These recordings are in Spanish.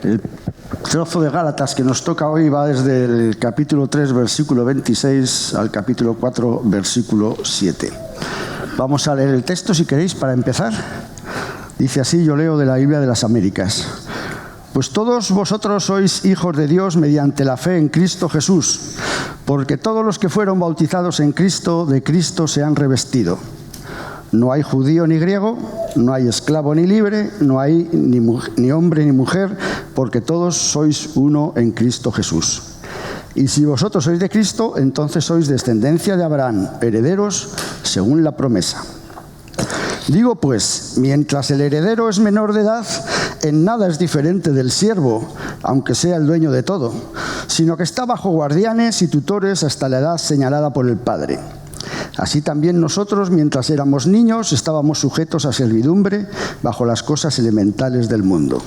El trozo de Gálatas que nos toca hoy va desde el capítulo 3, versículo 26, al capítulo 4, versículo 7. Vamos a leer el texto, si queréis, para empezar. Dice así, yo leo de la Biblia de las Américas. Pues todos vosotros sois hijos de Dios mediante la fe en Cristo Jesús, porque todos los que fueron bautizados en Cristo, de Cristo se han revestido. No hay judío ni griego, no hay esclavo ni libre, no hay ni hombre ni mujer, porque todos sois uno en Cristo Jesús. Y si vosotros sois de Cristo, entonces sois descendencia de Abraham, herederos según la promesa. Digo pues, mientras el heredero es menor de edad, en nada es diferente del siervo, aunque sea el dueño de todo, sino que está bajo guardianes y tutores hasta la edad señalada por el Padre. Así también nosotros, mientras éramos niños, estábamos sujetos a servidumbre bajo las cosas elementales del mundo.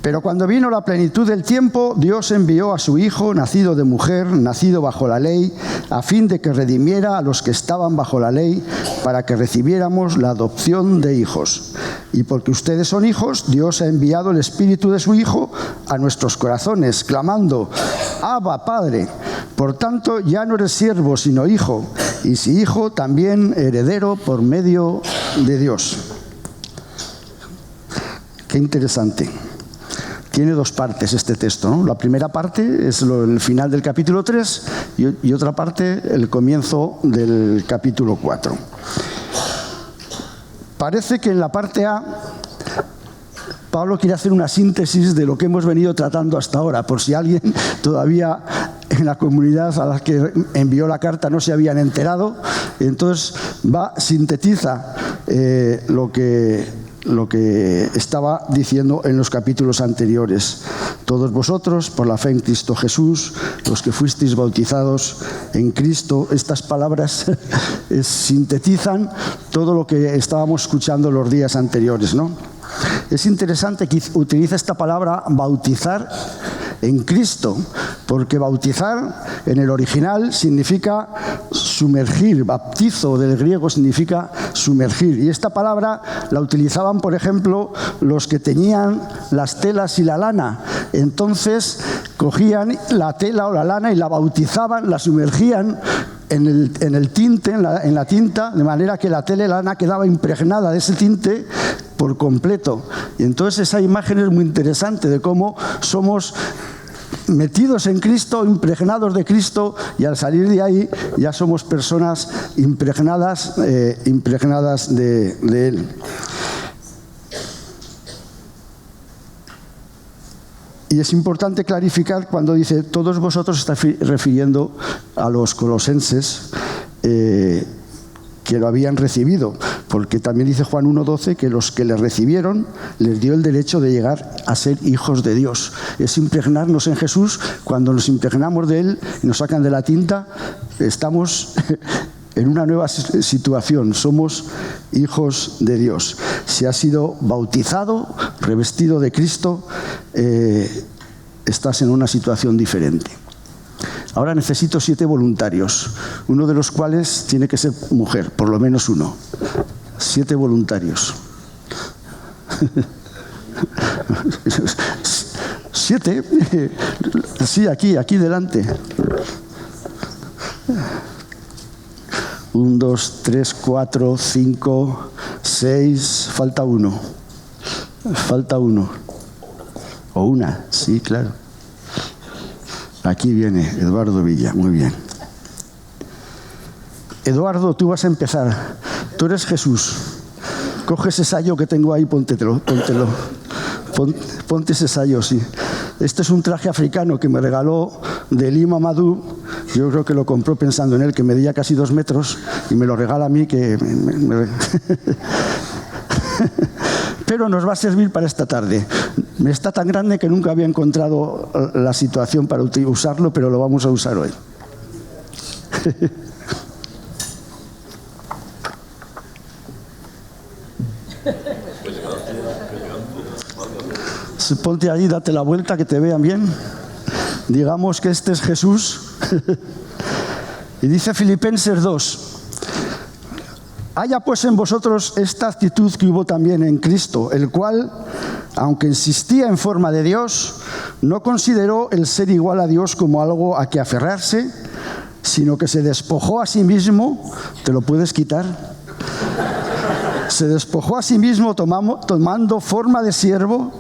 Pero cuando vino la plenitud del tiempo, Dios envió a su Hijo, nacido de mujer, nacido bajo la ley, a fin de que redimiera a los que estaban bajo la ley, para que recibiéramos la adopción de hijos. Y porque ustedes son hijos, Dios ha enviado el Espíritu de su Hijo a nuestros corazones, clamando, Abba, Padre. Por tanto, ya no eres siervo, sino hijo, y si hijo, también heredero por medio de Dios. Qué interesante. Tiene dos partes este texto, ¿no? La primera parte es el final del capítulo 3 y otra parte el comienzo del capítulo 4. Parece que en la parte A Pablo quiere hacer una síntesis de lo que hemos venido tratando hasta ahora, por si alguien todavía en la comunidad a la que envió la carta no se habían enterado. Entonces sintetiza lo que estaba diciendo en los capítulos anteriores. Todos vosotros, por la fe en Cristo Jesús, los que fuisteis bautizados en Cristo, estas palabras sintetizan todo lo que estábamos escuchando los días anteriores, ¿no? Es interesante que utilice esta palabra bautizar en Cristo, porque bautizar en el original significa sumergir, baptizo del griego significa sumergir, y esta palabra la utilizaban, por ejemplo, los que teñían las telas y la lana. Entonces cogían la tela o la lana y la bautizaban, la sumergían en el tinte, en la tinta, de manera que la tela y la lana quedaba impregnada de ese tinte por completo. Y entonces esa imagen es muy interesante de cómo somos metidos en Cristo, impregnados de Cristo, y al salir de ahí ya somos personas impregnadas de Él. Y es importante clarificar cuando dice todos vosotros, está refiriendo a los colosenses que lo habían recibido, porque también dice Juan 1:12 que los que le recibieron les dio el derecho de llegar a ser hijos de Dios. Es impregnarnos en Jesús. Cuando nos impregnamos de Él y nos sacan de la tinta, estamos en una nueva situación, somos hijos de Dios. Si has sido bautizado, revestido de Cristo, estás en una situación diferente. Ahora necesito 7 voluntarios, uno de los cuales tiene que ser mujer, por lo menos uno. 7 voluntarios. 7, sí, aquí delante. 1, 2, 3, 4, 5, 6, falta uno. O una, sí, claro. Aquí viene Eduardo Villa, muy bien. Eduardo, tú vas a empezar. Tú eres Jesús. Coge ese sayo que tengo ahí, póntelo. Ponte ese sayo, sí. Este es un traje africano que me regaló de Lima Madú. Yo creo que lo compró pensando en él, que medía casi 2 metros, y me lo regala a mí, que pero nos va a servir para esta tarde. Está tan grande que nunca había encontrado la situación para usarlo, pero lo vamos a usar hoy. Ponte allí, date la vuelta, que te vean bien. Digamos que este es Jesús. Y dice Filipenses 2. Haya pues en vosotros esta actitud que hubo también en Cristo, el cual, Aunque insistía en forma de Dios, no consideró el ser igual a Dios como algo a que aferrarse, sino que se despojó a sí mismo. ¿Te lo puedes quitar? Se despojó a sí mismo tomando forma de siervo,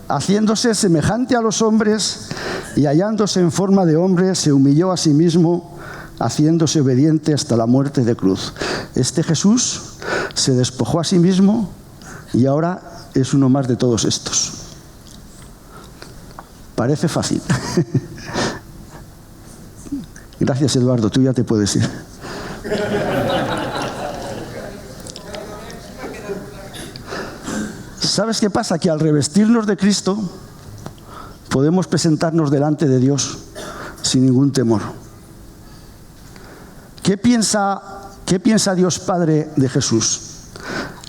haciéndose semejante a los hombres, y hallándose en forma de hombre, se humilló a sí mismo, haciéndose obediente hasta la muerte de cruz. Este Jesús se despojó a sí mismo y ahora es uno más de todos estos. Parece fácil. Gracias, Eduardo, tú ya te puedes ir. ¿Sabes qué pasa? Que al revestirnos de Cristo podemos presentarnos delante de Dios sin ningún temor. ¿Qué piensa Dios Padre de Jesús?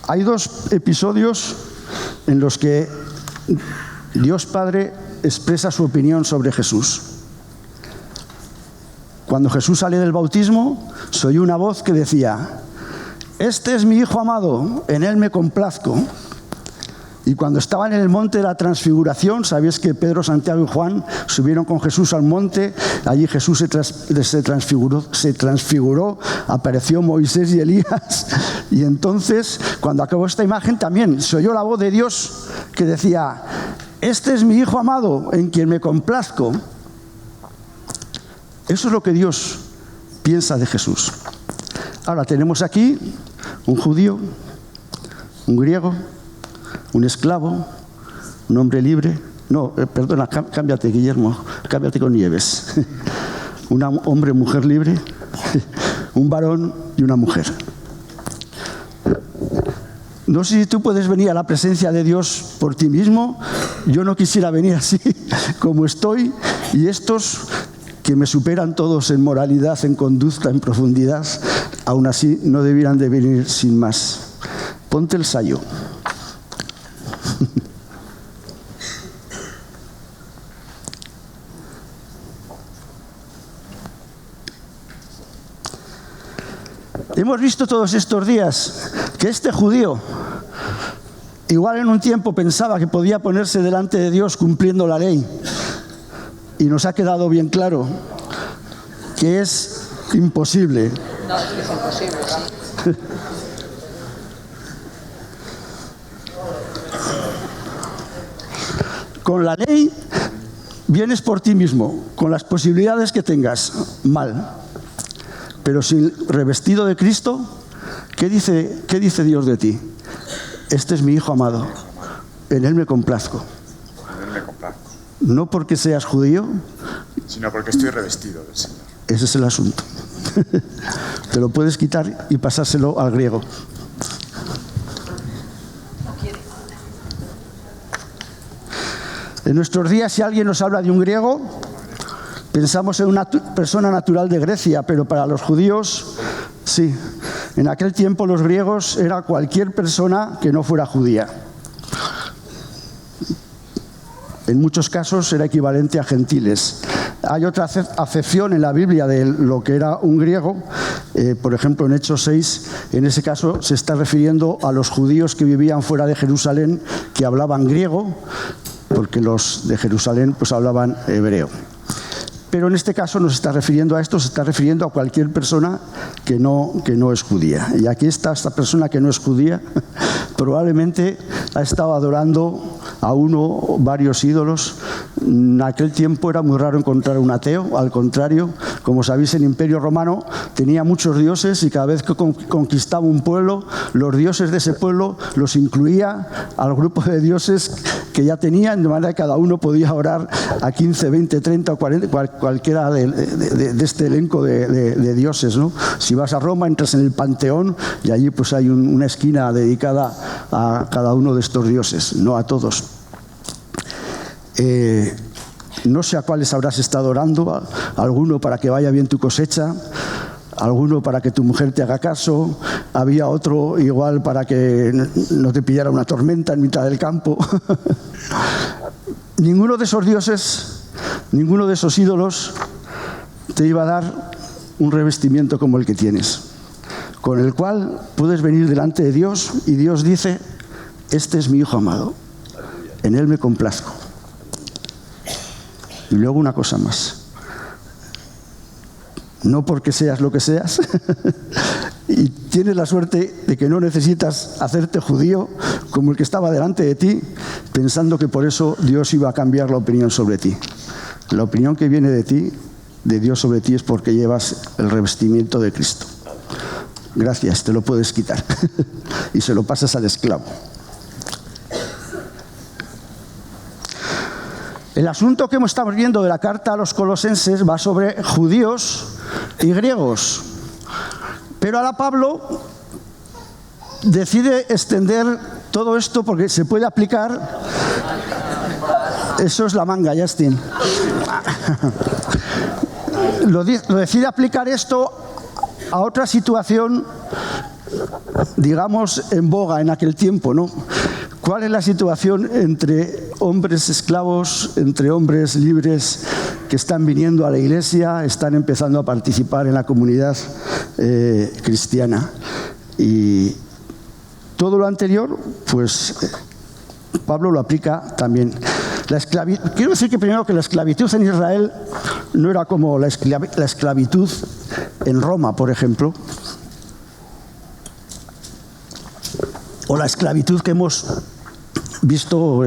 Hay dos episodios en los que Dios Padre expresa su opinión sobre Jesús. Cuando Jesús sale del bautismo, se oyó una voz que decía: "Este es mi Hijo amado, en él me complazco". Y cuando estaban en el monte de la transfiguración, sabéis que Pedro, Santiago y Juan subieron con Jesús al monte. Allí Jesús se transfiguró, apareció Moisés y Elías. Y entonces, cuando acabó esta imagen, también se oyó la voz de Dios que decía: "Este es mi Hijo amado, en quien me complazco". Eso es lo que Dios piensa de Jesús. Ahora tenemos aquí un judío, un griego, un esclavo, un hombre libre. No, perdona, cámbiate, Guillermo, cámbiate con Nieves. Un hombre, mujer libre, un varón y una mujer. No sé si tú puedes venir a la presencia de Dios por ti mismo. Yo no quisiera venir así como estoy, y estos que me superan todos en moralidad, en conducta, en profundidad, aún así no debieran de venir sin más. Ponte el sayo. Hemos visto todos estos días que este judío, igual en un tiempo pensaba que podía ponerse delante de Dios cumpliendo la ley, y nos ha quedado bien claro que es imposible. No, es que es imposible, sí. Con la ley vienes por ti mismo, con las posibilidades que tengas, mal. Pero sin revestido de Cristo, ¿qué dice Dios de ti? Este es mi Hijo amado, en él me complazco. En él me complazco. No porque seas judío, sino porque estoy revestido del Señor. Ese es el asunto. Te lo puedes quitar y pasárselo al griego. En nuestros días, si alguien nos habla de un griego, pensamos en una persona natural de Grecia, pero para los judíos, sí. En aquel tiempo los griegos era cualquier persona que no fuera judía. En muchos casos era equivalente a gentiles. Hay otra acepción en la Biblia de lo que era un griego. Por ejemplo, en Hechos 6, en ese caso se está refiriendo a los judíos que vivían fuera de Jerusalén, que hablaban griego, porque los de Jerusalén pues hablaban hebreo. Pero en este caso no se está refiriendo a esto, se está refiriendo a cualquier persona que no es judía. Y aquí está esta persona que no es judía, probablemente ha estado adorando a uno o varios ídolos. En aquel tiempo era muy raro encontrar un ateo, al contrario, como sabéis, el Imperio Romano tenía muchos dioses, y cada vez que conquistaba un pueblo, los dioses de ese pueblo los incluía al grupo de dioses que ya tenían, de manera que cada uno podía orar a 15, 20, 30 o 40, cualquiera de este elenco de dioses, ¿no? Si vas a Roma, entras en el Panteón y allí pues hay una esquina dedicada a cada uno de estos dioses, no a todos. No sé a cuáles habrás estado orando, alguno para que vaya bien tu cosecha, alguno para que tu mujer te haga caso, había otro igual para que no te pillara una tormenta en mitad del campo. Ninguno de esos dioses, ninguno de esos ídolos te iba a dar un revestimiento como el que tienes, con el cual puedes venir delante de Dios y Dios dice: este es mi Hijo amado, en Él me complazco. Y luego una cosa más. No porque seas lo que seas, y tienes la suerte de que no necesitas hacerte judío como el que estaba delante de ti, pensando que por eso Dios iba a cambiar la opinión sobre ti. La opinión que viene de ti, de Dios sobre ti, es porque llevas el revestimiento de Cristo. Gracias, te lo puedes quitar. Y se lo pasas al esclavo. El asunto que estamos viendo de la carta a los colosenses va sobre judíos y griegos. Pero ahora Pablo decide extender todo esto porque se puede aplicar. Eso es la manga, Justin. Lo decide aplicar esto a otra situación, digamos, en boga en aquel tiempo, ¿no? ¿Cuál es la situación entre hombres esclavos, entre hombres libres que están viniendo a la iglesia, están empezando a participar en la comunidad cristiana? Y todo lo anterior, pues Pablo lo aplica también. Quiero decir que primero que la esclavitud en Israel no era como la esclavitud en Roma, por ejemplo, o la esclavitud que hemos visto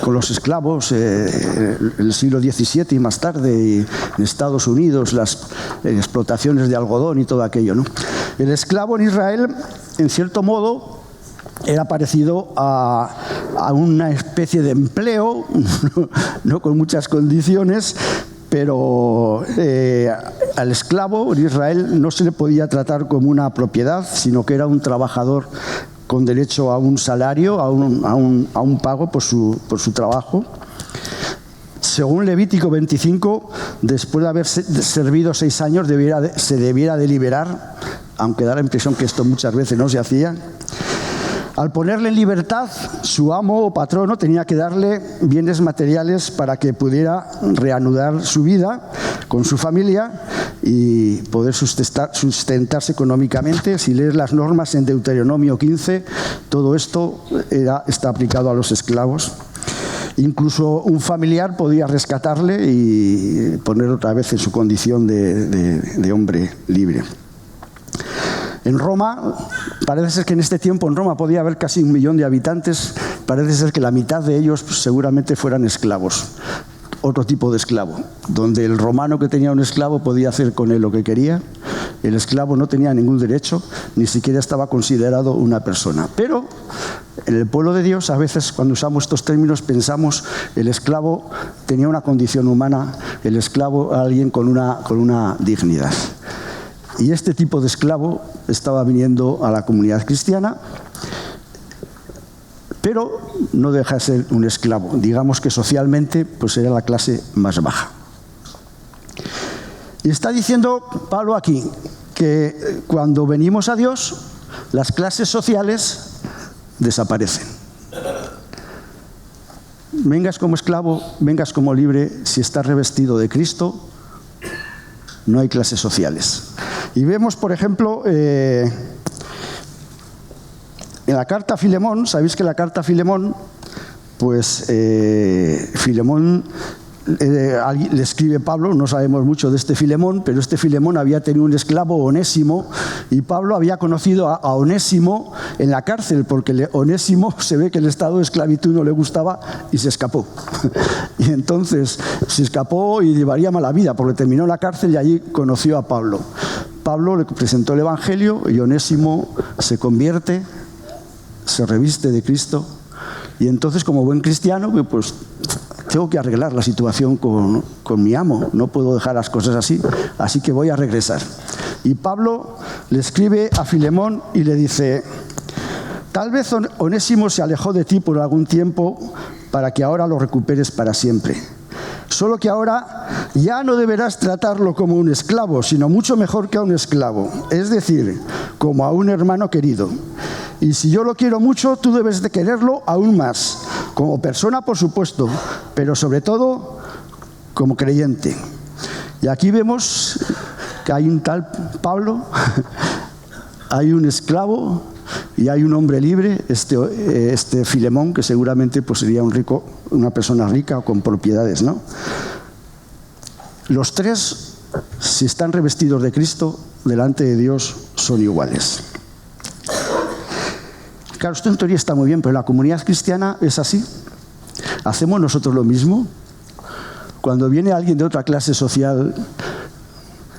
con los esclavos en el siglo XVII y más tarde, y en Estados Unidos, las explotaciones de algodón y todo aquello, ¿no? El esclavo en Israel, en cierto modo, era parecido a una especie de empleo, no con muchas condiciones, pero al esclavo en Israel no se le podía tratar como una propiedad, sino que era un trabajador con derecho a un salario, a un pago por su trabajo. Según Levítico 25, después de haber servido 6 años, se debiera de liberar, aunque da la impresión que esto muchas veces no se hacía. Al ponerle en libertad, su amo o patrono tenía que darle bienes materiales para que pudiera reanudar su vida con su familia y poder sustentarse económicamente. Si lees las normas en Deuteronomio 15, todo esto está aplicado a los esclavos. Incluso un familiar podía rescatarle y poner otra vez en su condición de hombre libre. En Roma, parece ser que en este tiempo en Roma podía haber casi 1 millón de habitantes, parece ser que la mitad de ellos seguramente fueran esclavos, otro tipo de esclavo, donde el romano que tenía un esclavo podía hacer con él lo que quería, el esclavo no tenía ningún derecho, ni siquiera estaba considerado una persona. Pero en el pueblo de Dios, a veces cuando usamos estos términos pensamos el esclavo tenía una condición humana, el esclavo alguien con una dignidad. Y este tipo de esclavo estaba viniendo a la comunidad cristiana, pero no deja de ser un esclavo. Digamos que socialmente pues era la clase más baja. Y está diciendo Pablo aquí que cuando venimos a Dios, las clases sociales desaparecen. Vengas como esclavo, vengas como libre, si estás revestido de Cristo, no hay clases sociales. Y vemos, por ejemplo, en la carta a Filemón, sabéis que la carta a Filemón, pues Filemón le escribe Pablo, no sabemos mucho de este Filemón, pero este Filemón había tenido un esclavo, Onésimo, y Pablo había conocido a Onésimo en la cárcel, porque Onésimo se ve que el estado de esclavitud no le gustaba y se escapó. Y entonces se escapó y llevaría mala vida, porque terminó en la cárcel y allí conoció a Pablo. Pablo le presentó el Evangelio y Onésimo se convierte, se reviste de Cristo, y entonces como buen cristiano, pues tengo que arreglar la situación con mi amo, no puedo dejar las cosas así que voy a regresar. Y Pablo le escribe a Filemón y le dice: tal vez Onésimo se alejó de ti por algún tiempo para que ahora lo recuperes para siempre. Solo que ahora ya no deberás tratarlo como un esclavo, sino mucho mejor que a un esclavo, es decir, como a un hermano querido. Y si yo lo quiero mucho, tú debes de quererlo aún más, como persona, por supuesto, pero sobre todo como creyente. Y aquí vemos que hay un tal Pablo, hay un esclavo Y hay un hombre libre, este Filemón, que seguramente pues, sería una persona rica o con propiedades, ¿no? Los tres, si están revestidos de Cristo, delante de Dios son iguales. Claro, esto en teoría está muy bien, pero en la comunidad cristiana es así. ¿Hacemos nosotros lo mismo? Cuando viene alguien de otra clase social,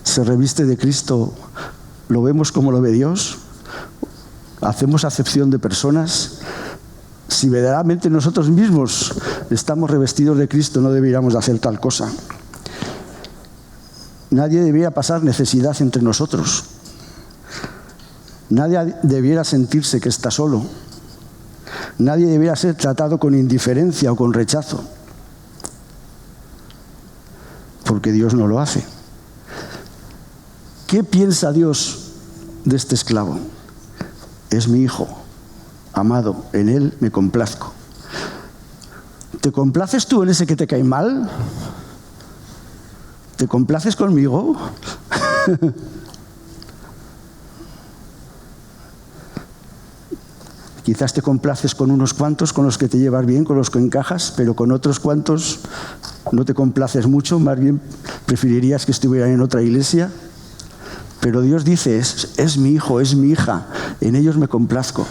se reviste de Cristo, ¿lo vemos como lo ve Dios? ¿Hacemos acepción de personas? Si verdaderamente nosotros mismos estamos revestidos de Cristo, no deberíamos de hacer tal cosa. Nadie debiera pasar necesidad entre nosotros. Nadie debiera sentirse que está solo. Nadie debiera ser tratado con indiferencia o con rechazo. Porque Dios no lo hace. ¿Qué piensa Dios de este esclavo? Es mi hijo, amado, en él me complazco. ¿Te complaces tú en ese que te cae mal? ¿Te complaces conmigo? Quizás te complaces con unos cuantos con los que te llevas bien, con los que encajas, pero con otros cuantos no te complaces mucho, más bien preferirías que estuvieran en otra iglesia. Pero Dios dice, es mi hijo, es mi hija, en ellos me complazco.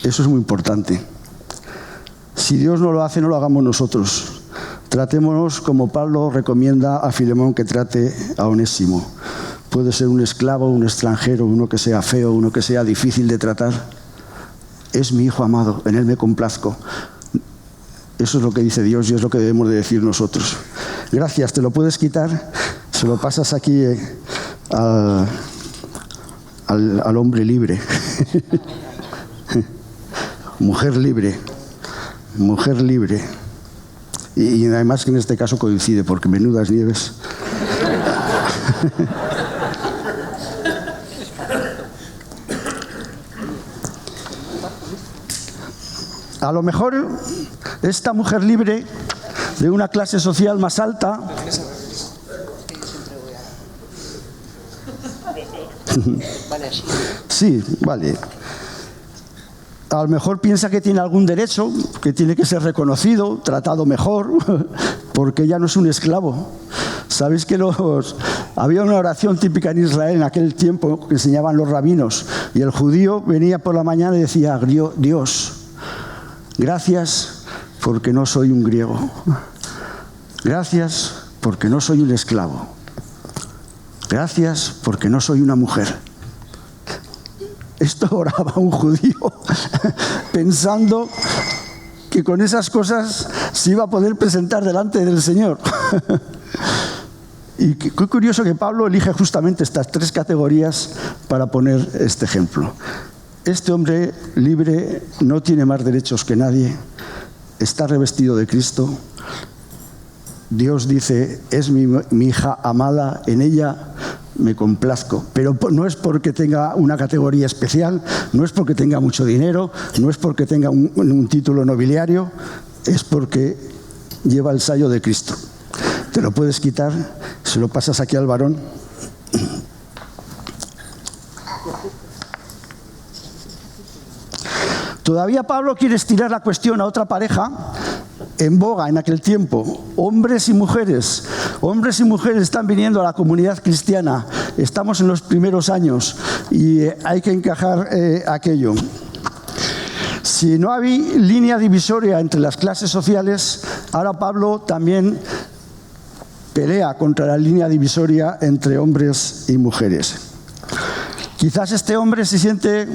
Eso es muy importante. Si Dios no lo hace, no lo hagamos nosotros. Tratémonos como Pablo recomienda a Filemón que trate a Onésimo. Puede ser un esclavo, un extranjero, uno que sea feo, uno que sea difícil de tratar. Es mi hijo amado, en él me complazco. Eso es lo que dice Dios y es lo que debemos de decir nosotros. Gracias, te lo puedes quitar, se lo pasas aquí al hombre libre. Mujer libre, mujer libre. Y además que en este caso coincide, porque menudas nieves. A lo mejor esta mujer libre de una clase social más alta sí, vale. A lo mejor piensa que tiene algún derecho, que tiene que ser reconocido, tratado mejor, porque ella no es un esclavo. Sabéis que había una oración típica en Israel en aquel tiempo que enseñaban los rabinos, y el judío venía por la mañana y decía, Dios, gracias porque no soy un griego. Gracias porque no soy un esclavo. Gracias porque no soy una mujer. Esto oraba un judío pensando que con esas cosas se iba a poder presentar delante del Señor. Y qué curioso que Pablo elige justamente estas tres categorías para poner este ejemplo. Este hombre libre no tiene más derechos que nadie, está revestido de Cristo. Dios dice, es mi hija amada, en ella me complazco, pero no es porque tenga una categoría especial, no es porque tenga mucho dinero, no es porque tenga un título nobiliario, es porque lleva el sayo de Cristo. Te lo puedes quitar, se lo pasas aquí al varón. Todavía Pablo quiere estirar la cuestión a otra pareja en boga en aquel tiempo. Hombres y mujeres están viniendo a la comunidad cristiana. Estamos en los primeros años y hay que encajar aquello. Si no había línea divisoria entre las clases sociales, ahora Pablo también pelea contra la línea divisoria entre hombres y mujeres. Quizás este hombre se siente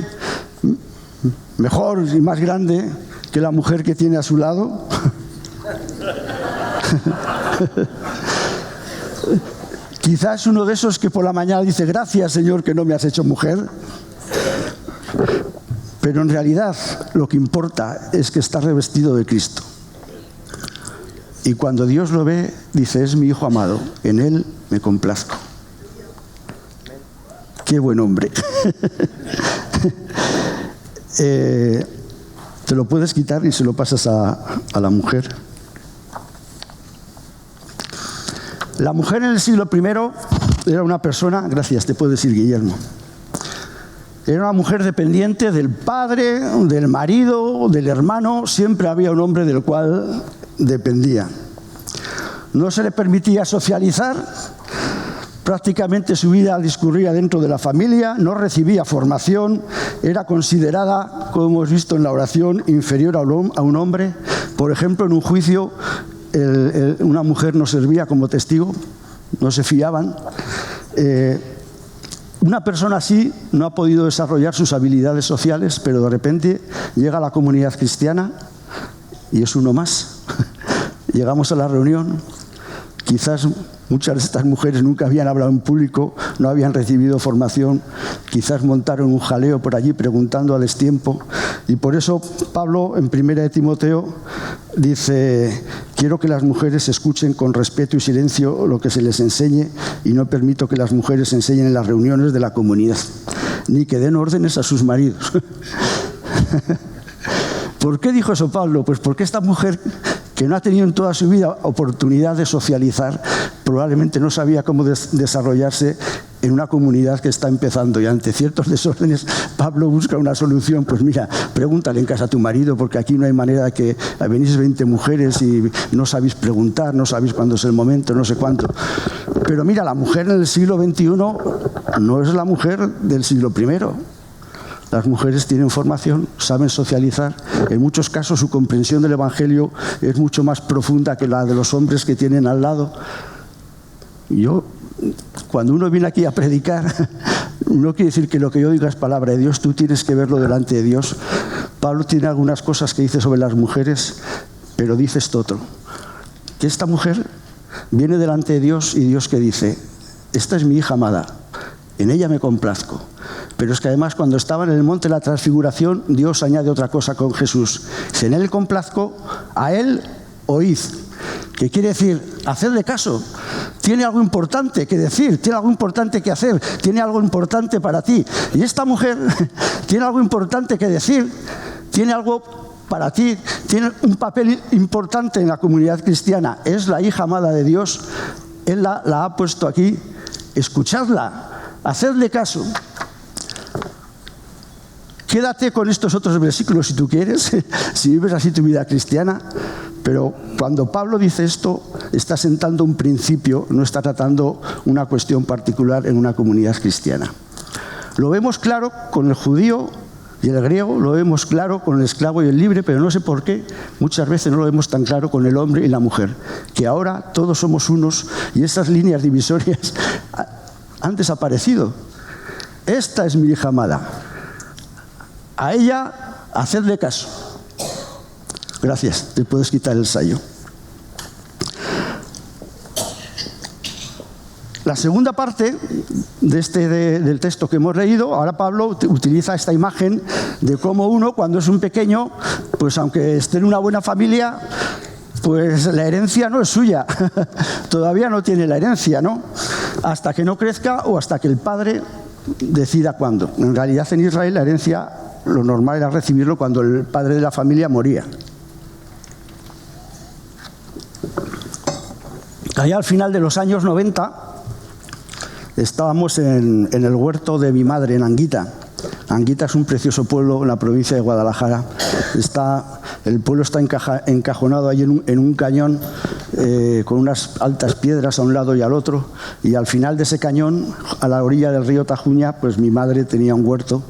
mejor y más grande que la mujer que tiene a su lado. Quizás uno de esos que por la mañana dice, gracias Señor que no me has hecho mujer. Pero en realidad lo que importa es que está revestido de Cristo. Y cuando Dios lo ve, dice, es mi hijo amado, en él me complazco. Qué buen hombre. Te lo puedes quitar y se lo pasas a la mujer. La mujer en el siglo I era una persona, gracias, te puedes ir, Guillermo. Era una mujer dependiente del padre, del marido, del hermano. Siempre había un hombre del cual dependía. No se le permitía socializar. Prácticamente su vida discurría dentro de la familia. No recibía formación. Era considerada, como hemos visto en la oración, inferior a un hombre. Por ejemplo, en un juicio, una mujer no servía como testigo. No se fiaban. Una persona así no ha podido desarrollar sus habilidades sociales, pero de repente llega a la comunidad cristiana y es uno más. Llegamos a la reunión, quizás muchas de estas mujeres nunca habían hablado en público, no habían recibido formación, quizás montaron un jaleo por allí preguntando a destiempo. Y por eso Pablo, en 1 Timoteo, dice: quiero que las mujeres escuchen con respeto y silencio lo que se les enseñe, y no permito que las mujeres enseñen en las reuniones de la comunidad, ni que den órdenes a sus maridos. ¿Por qué dijo eso Pablo? Pues porque esta mujer, que no ha tenido en toda su vida oportunidad de socializar, probablemente no sabía cómo desarrollarse en una comunidad que está empezando, y ante ciertos desórdenes Pablo busca una solución. Pues mira, pregúntale en casa a tu marido, porque aquí no hay manera de que venís 20 mujeres y no sabéis preguntar, no sabéis cuándo es el momento, no sé cuánto. Pero mira, la mujer en el siglo XXI no es la mujer del siglo I. Las mujeres tienen formación, saben socializar. En muchos casos su comprensión del Evangelio es mucho más profunda que la de los hombres que tienen al lado. Cuando uno viene aquí a predicar, no quiere decir que lo que yo diga es palabra de Dios, tú tienes que verlo delante de Dios. Pablo tiene algunas cosas que dice sobre las mujeres, pero dice esto otro: que esta mujer viene delante de Dios, y Dios que dice: esta es mi hija amada, en ella me complazco. Pero es que además, cuando estaba en el monte de la transfiguración, Dios añade otra cosa con Jesús: si en él complazco, a él oíd. ¿Qué quiere decir? Hacedle caso. Tiene algo importante que decir, tiene algo importante que hacer, tiene algo importante para ti. Y esta mujer tiene algo importante que decir, tiene algo para ti, tiene un papel importante en la comunidad cristiana. Es la hija amada de Dios. Él la ha puesto aquí. Escuchadla, hacedle caso. Quédate con estos otros versículos si tú quieres, si vives así tu vida cristiana. Pero cuando Pablo dice esto, está sentando un principio, no está tratando una cuestión particular en una comunidad cristiana. Lo vemos claro con el judío y el griego, lo vemos claro con el esclavo y el libre, pero no sé por qué muchas veces no lo vemos tan claro con el hombre y la mujer, que ahora todos somos unos y esas líneas divisorias han desaparecido. Esta es mi hija amada. A ella, hacedle caso. Gracias, te puedes quitar el sayo. La segunda parte del texto que hemos leído, ahora Pablo utiliza esta imagen de cómo uno, cuando es un pequeño, pues aunque esté en una buena familia, pues la herencia no es suya. Todavía no tiene la herencia, ¿no? Hasta que no crezca o hasta que el padre decida cuándo. En realidad, en Israel la herencia, lo normal era recibirlo cuando el padre de la familia moría. Allá al final de los años 90 estábamos en el huerto de mi madre, en Anguita. Anguita es un precioso pueblo en la provincia de Guadalajara. El pueblo está encajonado ahí en un cañón con unas altas piedras a un lado y al otro. Y al final de ese cañón, a la orilla del río Tajuña, pues mi madre tenía un huerto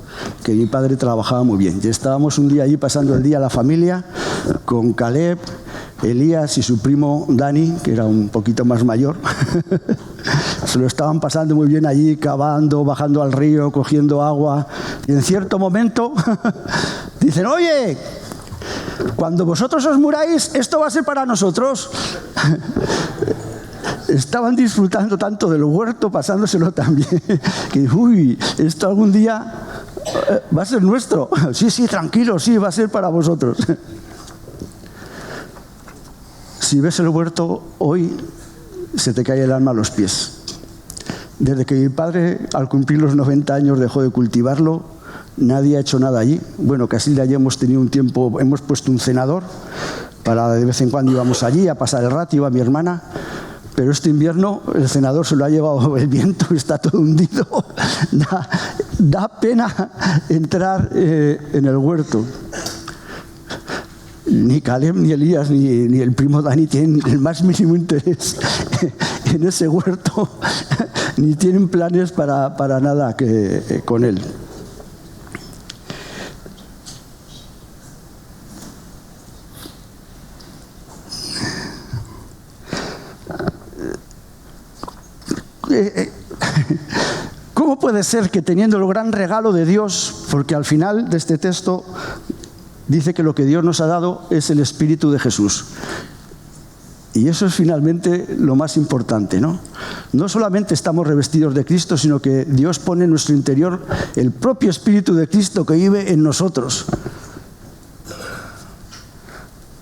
que mi padre trabajaba muy bien. Y estábamos un día allí pasando el día la familia con Caleb, Elías y su primo Dani, que era un poquito más mayor. Se lo estaban pasando muy bien allí, cavando, bajando al río, cogiendo agua. Y en cierto momento dicen: oye, cuando vosotros os muráis, esto va a ser para nosotros. Estaban disfrutando tanto del huerto, pasándoselo tan bien, que uy, esto algún día va a ser nuestro. Sí, tranquilo, sí, va a ser para vosotros. Si ves el huerto hoy, se te cae el alma a los pies. Desde que mi padre, al cumplir los 90 años, dejó de cultivarlo, nadie ha hecho nada allí. Bueno, casi ya hemos tenido un tiempo, hemos puesto un cenador, para de vez en cuando íbamos allí a pasar el rato, iba mi hermana. Pero este invierno el cenador se lo ha llevado el viento, está todo hundido. da pena entrar en el huerto. Ni Caleb, ni Elías, ni el primo Dani tienen el más mínimo interés en ese huerto, ni tienen planes para nada con él. ¿Cómo puede ser que teniendo el gran regalo de Dios, porque al final de este texto dice que lo que Dios nos ha dado es el Espíritu de Jesús? Y eso es finalmente lo más importante, ¿no? No solamente estamos revestidos de Cristo, sino que Dios pone en nuestro interior el propio Espíritu de Cristo que vive en nosotros.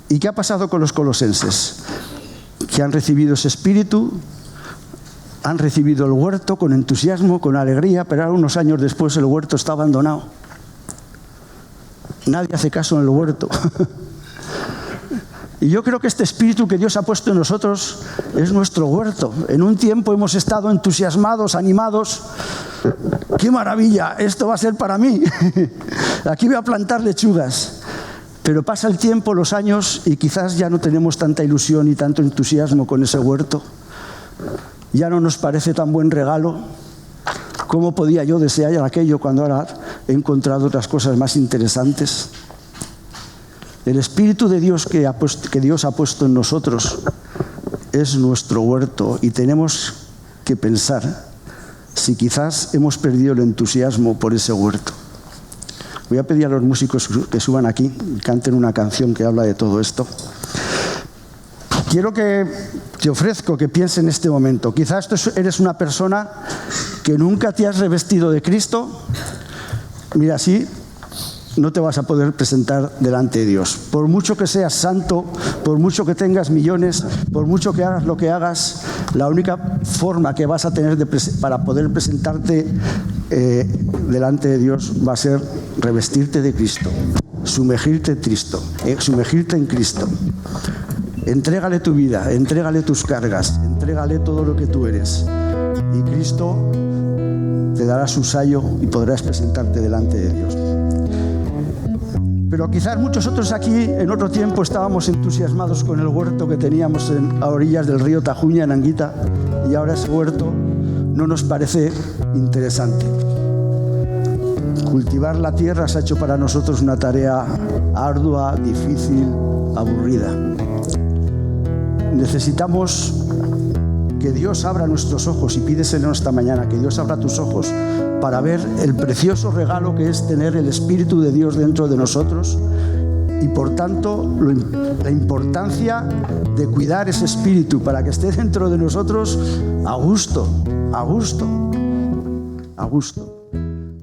¿Y qué ha pasado con los colosenses? Que han recibido ese Espíritu, han recibido el huerto con entusiasmo, con alegría, pero ahora unos años después el huerto está abandonado. Nadie hace caso en el huerto. Y yo creo que este espíritu que Dios ha puesto en nosotros es nuestro huerto. En un tiempo hemos estado entusiasmados, animados. ¡Qué maravilla! Esto va a ser para mí. Aquí voy a plantar lechugas. Pero pasa el tiempo, los años, y quizás ya no tenemos tanta ilusión y tanto entusiasmo con ese huerto. Ya no nos parece tan buen regalo. ¿Cómo podía yo desear aquello cuando ahora he encontrado otras cosas más interesantes? El Espíritu de Dios que Dios ha puesto en nosotros es nuestro huerto, y tenemos que pensar si quizás hemos perdido el entusiasmo por ese huerto. Voy a pedir a los músicos que suban aquí y canten una canción que habla de todo esto. Quiero que te ofrezco que pienses en este momento. Quizás eres una persona que nunca te has revestido de Cristo. Mira, así no te vas a poder presentar delante de Dios. Por mucho que seas santo, por mucho que tengas millones, por mucho que hagas lo que hagas, la única forma que vas a tener para poder presentarte delante de Dios va a ser revestirte de Cristo, sumergirte en Cristo. Entrégale tu vida, entrégale tus cargas, entrégale todo lo que tú eres. Y Cristo te dará su sello y podrás presentarte delante de Dios. Pero quizás muchos otros aquí en otro tiempo estábamos entusiasmados con el huerto que teníamos a orillas del río Tajuña, en Anguita, y ahora ese huerto no nos parece interesante. Cultivar la tierra se ha hecho para nosotros una tarea ardua, difícil, aburrida. Necesitamos que Dios abra nuestros ojos, y pídeselo esta mañana, que Dios abra tus ojos para ver el precioso regalo que es tener el Espíritu de Dios dentro de nosotros, y por tanto la importancia de cuidar ese Espíritu para que esté dentro de nosotros a gusto, a gusto, a gusto.